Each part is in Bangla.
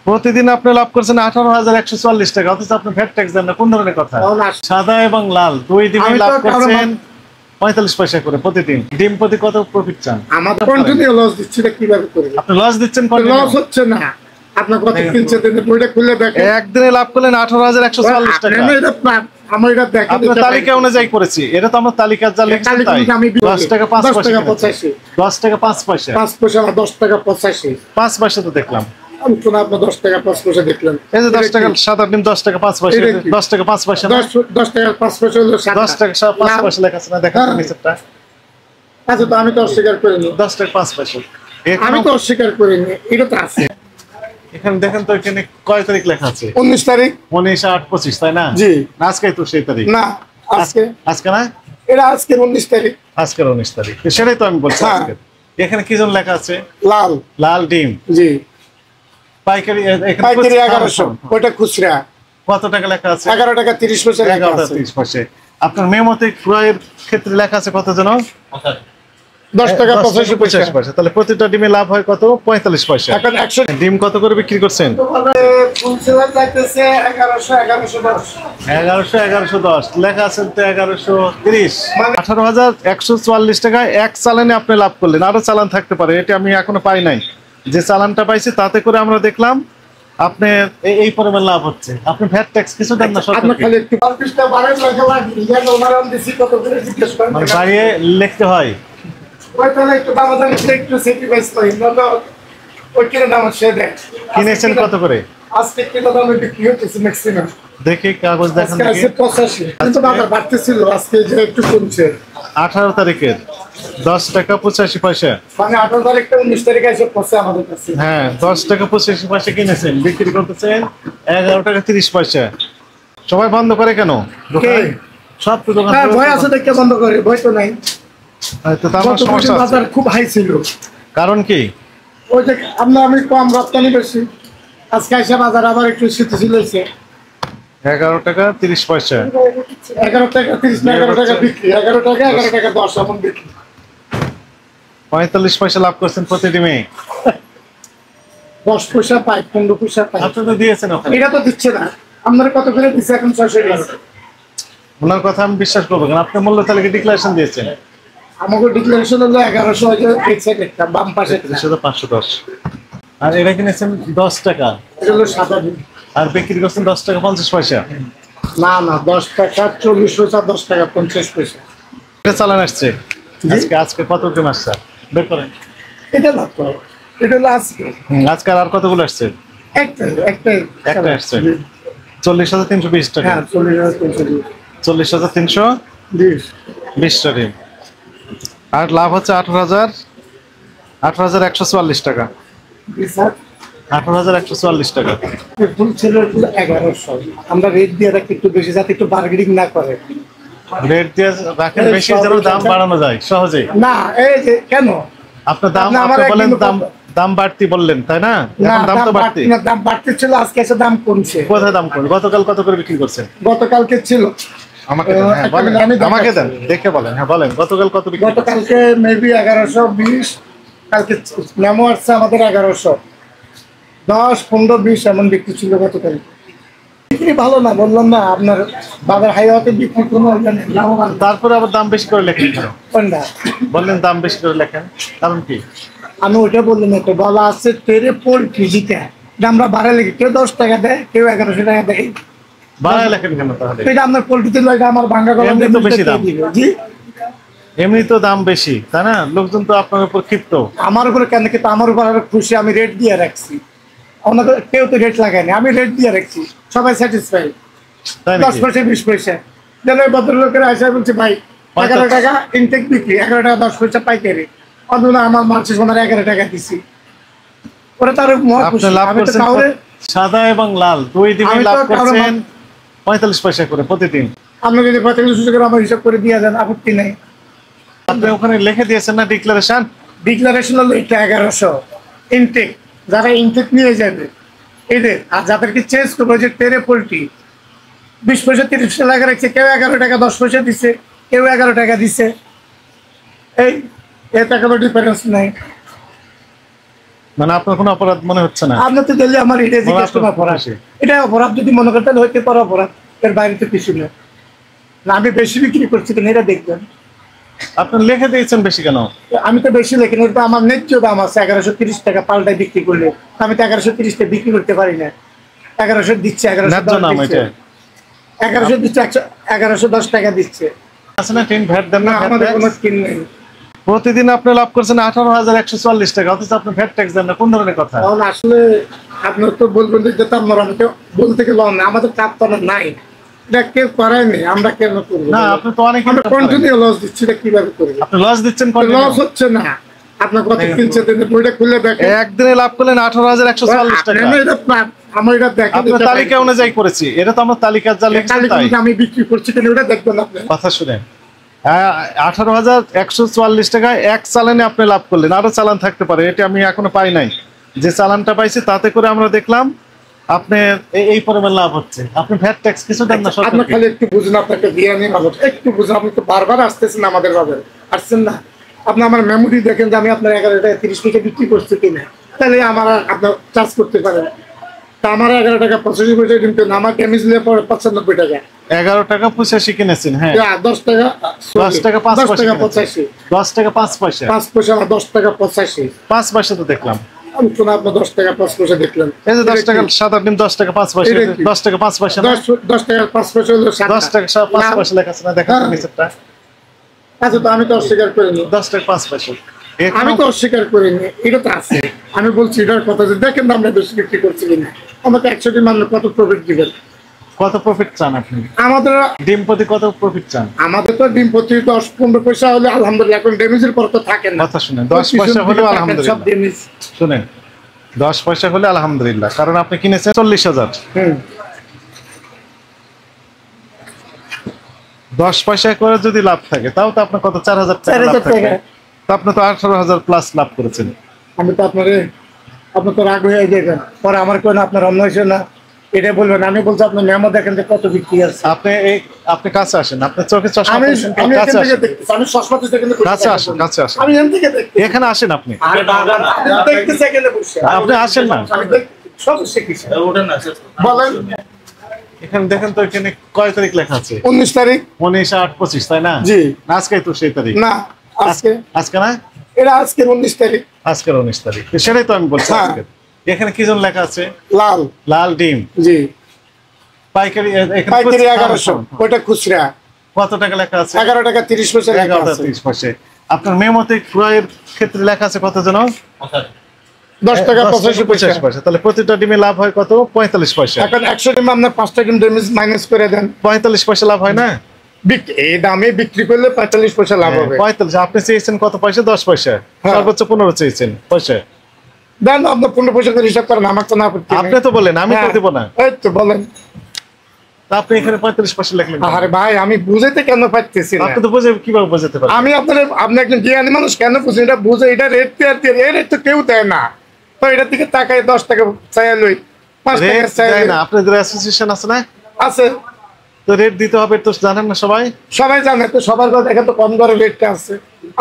প্রতিদিন আপনি লাভ করছেন 18,144 টাকা, অথচ আপনি ভ্যাট ট্যাক্স দেন না। কোন ধরনের কথা? সাদা এবং লাল দুই দিনে লাভ করছেন 45 পয়সা করে প্রতিদিন। ডিম প্রতি কত প্রফিট চান? আমাদের কন্টিনিউ লস দিচ্ছি, কিভাবে করব? আপনি লস দিচ্ছেন, লস হচ্ছে না। আপনার কত কিনছে দেন, বইটা খুলে দেখেন। একদিনে লাভ করলেন 18,144 টাকা। আমার এটা দেখেন, আপনার তালিকা অনুযায়ী করেছি। এটা তো আমার তালিকা যা লিখছেন তাই। 10 টাকা 5 পয়সা, 10 টাকা 5 পয়সা, 5 পয়সা না, 10 টাকা 85, 5 পয়সা তো দেখলাম। আমি তো না, আপনার 10 টাকা 5 পয়সা দেখলাম। এই যে 10 টাকা সাদা ডিম 10 টাকা 5 পয়সা, 10 টাকা 5 পয়সা, 10 টাকা 5 পয়সা হলো 10 টাকা 5 পয়সা লেখা আছে না? দেখেন নিচেরটা। আচ্ছা, তো আমি তো অস্বীকার করিনি। 10 টাকা 5 পয়সা আমি তো অস্বীকার করিনি, এটা তো আছে। এখানে দেখেন তো, এখানে কয় তারিখ লেখা আছে? 19 তারিখ। 19/8/25, তাই না? জি। আজকেই তো সেই তারিখ না, আজকে। আজকে না, এটা আজকে 19 তারিখ। আজকের 19 তারিখ, সেটাই তো আমি বলছি। আজকে এখানে কি জন লেখা আছে? লাল, লাল ডিম। জি। পাইকারি, এখানে পাইকারি 1100, ওটা খুচরা। কত টাকা লেখা আছে? 11 টাকা 30 পয়সা লেখা আছে। 11 টাকা 30 পয়সা। আপনার মেমোতে ক্রয়ের ক্ষেত্রে লেখা আছে কত জন? 10 টাকা 85 পয়সা। তাহলে প্রতিটা ডিমে লাভ হয় কত? 45 পয়সা। এখন 100 ডিম কত করে বিক্রি করছেন? ফুলসেলার চাইতেছে 1100, 1110। 1110 লেখা আছে তো 1130। 18,144 টাকায় এক চালানে আপনি লাভ করলেন। আরো চালান থাকতে পারে, এটা আমি এখনো পাই নাই। যে চালানটা পাইছি তাতে করে আমরা দেখলাম আপনার এই পরিমাণ লাভ হচ্ছে। আপনি ভ্যাট ট্যাক্স কিছু দেন না সরকারকে? আপনি খালি একটু পৃষ্ঠা বাড়ান লেখা লাগবে, ইয়া ওনারাম দিছি কত করে জিজ্ঞেস করেন। মানে বাড়িয়ে লিখতে হয়। ওই তাহলে একটু দাম একটু স্যাক্রিফাইস করি, না ওই কিনে দাম সে দেয়। কিনেছেন কত করে? আজকে কিলো দামে বিক্রি হচ্ছে ম্যাক্সিমাম। দেখি কাগজ দেখেন। আজকে 85, কিন্তু বাজার বাড়তেছিল, আজকে যে একটু কমছে। 18 তারিখের 10 টাকা 85 পয়সা, মানে 18 তারিখটা 19 তারিখে এসে পড়ছে আমাদের কাছে। হ্যাঁ 10 টাকা 85 পয়সা কিনেছেন, বিক্রি করতেছেন 11 টাকা 30 পয়সা। সবাই বন্ধ করে কেন দোকান? সব তো দোকান। হ্যাঁ, ভয় আছে দেখে বন্ধ করে, ভয় তো নাই। তো আমার সমস্যা আছে। বাজার খুব হাই ছিল। কারণ কি? ওই যে আমি কম রপ্তানি বেশি, আজকে এসে বাজার আবার একটু স্থিতিশীল হয়েছে। 11 টাকা 30 পয়সা, 11 টাকা 30 না, 11 টাকা বিক্রি, 11 টাকা 11 টাকা 10 এমন বিক্রি। 45 পয়সা লাভ করছেন প্রতি ডিমে। 10 পয়সা পাই, 15 পয়সা পাই। আপনি তো দিয়েছেন ওখানে। এটা তো দিচ্ছে না। আপনারা কত করে দিচ্ছে এখন? 600 টাকা। ওনার কথা আমি বিশ্বাস করবো কেন? আপনি মূল্য তালিকা ডিক্লারেশন দিয়েছেন। আমাকে ডিক্লারেশন হলো 1100, একটা বাম পাশে 510। আর এটা কিনেছেন 10 টাকা, এটা হলো সাদা ডিম। আর বিক্রি করছেন 10 টাকা 50 পয়সা। না না, 10 টাকা 40 পয়সা, 10 টাকা 50 পয়সা। এটা চালান আসছে আজকে কত দিন আসছে বের করেন। এটা লাভ করো, এটা হলো আজকে। আজকাল আর কতগুলো আসছে? একটা আসছে 40,320 টাকা। হ্যাঁ, 40,320। 40,320 টাকা। আর লাভ হচ্ছে 18,144 টাকা। 18,144 টাকা। ফুল ছিল 1100। আমরা রেট দিয়ে রাখি একটু বেশি, যাতে একটু বার্গেনিং না করে। রেট দিয়ে রাখেন বেশি, যেন দাম বাড়ানো যায় সহজে। না, এই যে কেন আপনার দাম বলেন, দাম বাড়তি বললেন তাই না? এখন দাম তো বাড়তি না, দাম বাড়তি ছিল, আজকে এসে দাম কমছে। কোথায় দাম কমছে? গতকাল কত করে বিক্রি করছেন? গতকালকে ছিল। আমাকে দেন, দেখে বলেন। হ্যাঁ বলেন, গতকাল কত বিক্রি? গতকালকে মেবি 1120, কালকে মেমো আসছে আমাদের 1100, 10, 15, 20 এমন বিক্রি ছিল গতকাল। বিক্রি ভালো না, বললাম না আপনার বাজার হাই হওয়াতে বিক্রি কোনো লাভবান। তারপরে আবার দাম বেশি করে লেখেন কেন? কোনটা বললেন দাম বেশি করে লেখেন, কারণ কি? আমি ওইটা বললাম, একটা বলা আছে তেরে পোল্ট্রি জিতে আমরা বাড়া লেগে, কেউ 10 টাকা দেয়, কেউ 1100 টাকা দেয়। বাড়ায় লেখেন কেন তাহলে? এটা আপনার পোল্ট্রিতে লাগে, আমার ভাঙ্গা গলা তো বেশি দাম। জি, এমনি তো দাম বেশি, তাই না? লোকজন তো আপনার উপর ক্ষিপ্ত। আমার উপরে কেন? কিন্তু আমার উপর আরো খুশি, আমি রেট দিয়ে রাখছি। আমাকে কেউ তো রেট লাগায়নি, আমি রেট দিয়ে রাখছি, সবাই স্যাটিসফাই। 10 পয়সা 20 পয়সা যেন ভদ্রলোকেরা আসে বলছে ভাই 11 টাকা ইনটেক বিক্রি, 11 টাকা 10 পয়সা পাইকারি। অথচ আমার মার্চে সোনার 11 টাকা দিছি। ওরা তার সাদা এবং লাল দুই দিনে লাভ করছেন 45 পয়সা করে প্রতিদিন। আপনি যদি 45 পয়সা করে আমার হিসাব করে দিয়ে যান, আপত্তি নেই। আপনি ওখানে লিখে দিয়েছেন না ডিক্লারেশন? ডিক্লারেশন হলো এটা 1100 ইনটেক, যারা ইনটেক নিয়ে যাবে এদের। আর যাদেরকে চেঞ্জ করবো, যে তেরে পোল্ট্রি 20 পয়সা 30 পয়সা লাগা রাখছে, কেউ 11 টাকা 10 পয়সা দিচ্ছে, কেউ 11 টাকা দিচ্ছে। এই টাকারও ডিফারেন্স নাই। মানে আপনার কোনো অপরাধ মনে হচ্ছে না? আপনার তো দিলে আমার এটা মানে জিজ্ঞেস করা অপরাধ, এটা অপরাধ যদি মনে করতেন হইতে পারে অপরাধ, এর বাইরে তো কিছু না। আমি বেশি বিক্রি করছি কিনা এটা দেখবেন। আপনি লিখে দিয়েছেন বেশি কেন? আমি তো বেশি লেখি না, এটা আমার ন্যায্য দাম আছে 1130 টাকা পাল্টায় বিক্রি করলে। আমি তো 1130 টাকা বিক্রি করতে পারি না। 1100 দিচ্ছে, 1100 দিচ্ছে, 1110 টাকা দিচ্ছে। আছে না টিন ভ্যাট দেন না? আমাদের কোনো স্কিম নেই। প্রতিদিন আপনি লাভ করছেন 18,144 টাকা, অথচ আপনি ভ্যাট ট্যাক্স দেন না, কোন ধরনের কথা? কারণ আসলে আপনার তো বলবেন যে আমরা আমাকে বলতে গেলে আমাদের কাজ তো নাই, এটা কেউ করায়নি, আমরা কেন করবো? না, আপনি তো অনেক কন্টিনিউ লস দিচ্ছি, এটা কিভাবে করবো? আপনি লস দিচ্ছেন, লস হচ্ছে না। আপনার কত কিনছে বইটা খুলে দেখেন, একদিনে লাভ করলেন 18,144 টাকা। আমার এটা দেখেন, আপনার তালিকা অনুযায়ী করেছি, এটা তো আমরা তালিকা যা লিখেছি তাই। আমি বিক্রি করছি কিনা ওটা দেখবেন আপনি। কথা শুনেন, 18,144 টাকায় এক চালানে আপনি লাভ করলেন, আরো চালান থাকতে পারে, এটা আমি এখনো পাই নাই। যে চালানটা পাইছি তাতে করে আমরা দেখলাম আপনার এই পরিমাণ লাভ হচ্ছে। আপনি ভ্যাট ট্যাক্স কিছু দেন না? আপনি খালি একটু বুঝুন, আপনাকে দিয়ে নিয়ে ভালো একটু বুঝুন। আপনি তো বারবার আসতেছেন আমাদের বাজারে, আসছেন না? আপনি আমার মেমোরি দেখেন যে আমি আপনার 11 টাকা 30 পয়সা বিক্রি করছি কিনা, তাহলে আমার আপনার চার্জ করতে পারেন। তা আমার 11 টাকা 85 পয়সা কিন্তু আমার ড্যামেজ নিয়ে পড়ে 95 টাকা। 11 টাকা 85 কিনেছেন? হ্যাঁ, 10 টাকা 10 টাকা 5 পয়সা, 85 10 টাকা 5 পয়সা, 5 পয়সা না 10 টাকা 85, 5 পয়সা তো দেখলাম। আমি তো আপনার 10 টাকা 5 পয়সা দেখলাম। এই যে 10 টাকা 7 দিন 10 টাকা 5 পয়সা, 10 টাকা 5 পয়সা, 10 টাকা 5 পয়সা হলো 10 টাকা 5 পয়সা লেখা আছে না? দেখেন নিচেরটা। আচ্ছা, তো আমি তো অস্বীকার করিনি 10 টাকা 5 পয়সা, আমি তো অস্বীকার করিনি, এটা তো আছে। আমি বলছি এটার কথা যে দেখেন না আমরা বেশি বিক্রি করছি কিনা। আমাকে 100 দিন মানলে কত প্রফিট দিবেন? কত প্রফিট চান আপনি? আমাদের ডিম প্রতি কত প্রফিট চান? আমাদের তো ডিম প্রতি 10-15 পয়সা হলে আলহামদুলিল্লাহ, এখন ড্যামেজের পর তো থাকে না। কথা শুনেন, 10 পয়সা হলে আলহামদুলিল্লাহ। সব ড্যামেজ শুনেন, 10 পয়সা হলে আলহামদুলিল্লাহ, কারণ আপনি কিনেছেন 40,000। 10 পয়সা করে যদি লাভ থাকে তাও তো আপনার কত 4,000 টাকা লাভ থাকে, তো আপনি তো 18,000 প্লাস লাভ করেছেন। আমি তো আপনার তো রাগ হয়ে যাবেন পরে, আমার কোন আপনার অন্য হয়েছে না এটা বলবেন। আমি বলছি আপনার মেমো দেখেন যে কত বিক্রি আছে। আপনি কাছে আসেন, আপনার চোখে চশমা আমি পরেছেন, কাছে আসেন, আমি চশমা থেকে কাছে আসেন, কাছে আসেন, আমি এখান থেকে দেখছি। এখানে আসেন আপনি, আরে বাবা, দেখতেছি এখানে বসে। আপনি আসেন না, আমি সব শিখেছি। বলেন, এখানে দেখেন তো, এখানে কয় তারিখ লেখা আছে? 19 তারিখ, 19/8/25, তাই না? জি। আজকে তো সেই তারিখ না, আজকে না, এটা আজকের 19 তারিখ। আজকের 19 তারিখ, সেটাই তো আমি বলছি। আজকে এখানে কি জন লেখা আছে? লাল লাল ডিম, জি। পাইকারি, পাইকারি 1100, ওটা খুচরা কত টাকা লেখা আছে? 11 টাকা 30 পয়সা লেখা আছে। 11.30 পয়সা। আপনার মেমোতে ক্রয়ের ক্ষেত্রে লেখা আছে কত জন? 10 টাকা 85 পয়সা। তাহলে প্রতিটা ডিমে লাভ হয় কত? 45 পয়সা। এখন 100 ডিম আপনার 5 টাকা ড্যামেজ মাইনাস করে দেন, 45 পয়সা লাভ হয় না? এই দামে বিক্রি করলে 45 পয়সা লাভ হবে। 45, আপনি চেয়েছেন কত পয়সা? 10 পয়সা, সর্বোচ্চ 15 চেয়েছেন পয়সা। দেন আপনার 15 পয়সা করে হিসাব করেন, আমার তো না আপত্তি নেই। আপনি তো বলেন, আমি তো দেব না। এই তো বলেন, আপনি এখানে 45 পয়সা লিখলেন। আরে ভাই, আমি বুঝাইতে কেন পারতেছি না? আপনি তো বুঝে কিভাবে বোঝাতে পারেন? আমি আপনি একজন জ্ঞানী মানুষ, কেন বুঝেন? এটা বুঝে, এটা রেট এর রেট তো কেউ দেয় না। তো এটা থেকে টাকায় 10 টাকা চাই লই, 5 টাকা চাই না, আপনাদের অ্যাসোসিয়েশন আছে না? আছে তো রেট দিতে হবে, তো জানেন না সবাই? সবাই জানে তো, সবার কথা এখানে তো কম দরে রেটটা আছে,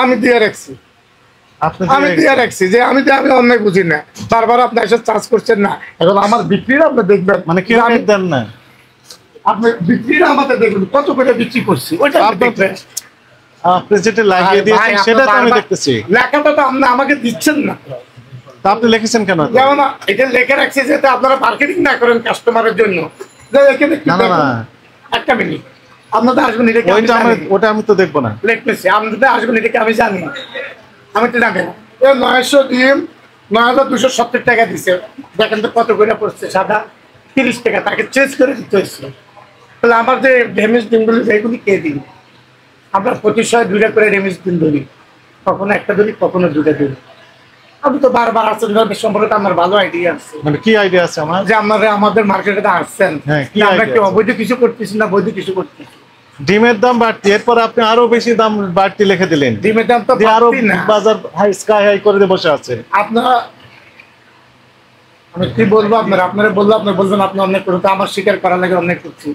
আমি দিয়ে রাখছি। আমি দিয়ে রাখছি যে আমি অন্যায় বুঝি না, বারবার আপনি এসে চার্জ করছেন না। এখন আমার বিক্রির আপনি দেখবেন, মানে কি রেট দেন না? আপনি বিক্রির আমাদের দেখবেন কত করে বিক্রি করছি, ওইটা দেখবেন। আপনি যেটা লাগিয়ে দিয়েছেন সেটা তো আমি দেখতেছি। লেখাটা তো আপনি আমাকে দিচ্ছেন না। তা আপনি লিখেছেন কেন? যেমন এটা লিখে রাখছি যাতে আপনারা মার্কেটিং না করেন কাস্টমারের জন্য। যে এখানে না না না, একটা মিনিট, আপনাদের আসবেন এটা কি? ওটা আমি তো দেখবো না। লিখতেছি আপনাদের আসবেন এটা কি আমি জানি? আমি তো জানি না। 900 ডিম 9,270 টাকা দিছে, দেখেন তো কত করে পড়ছে। সাদা 30 টাকা, তাকে চেঞ্জ করে দিতে হয়েছিল। তাহলে আমার যে ড্যামেজ ডিমগুলি সেইগুলি কে দিন? আমরা প্রতি 2টা করে ড্যামেজ ডিম ধরি, কখনো একটা ধরি, কখনো 2টা ধরি। আমি তো বারবার আসছেন সম্পর্কে আমার ভালো আইডিয়া আছে। মানে কি আইডিয়া আছে আমার? যে আমাদের মার্কেটে আসছেন, আমরা কি অবৈধ কিছু করতেছি না বৈধ কিছু করতেছি? ডিমের দাম বাড়তি, এরপর আপনি আরো বেশি দাম বাড়তি লিখে দিলেন। ডিমের দাম তো আরো বাজার হাই স্কাই হাই করে দিয়ে বসে আছে। আপনারা, আমি কি বলবো আপনারা বললো, আপনি বলবেন আপনি অনেক করতে, আমার স্বীকার করার লাগে অনেক করছি।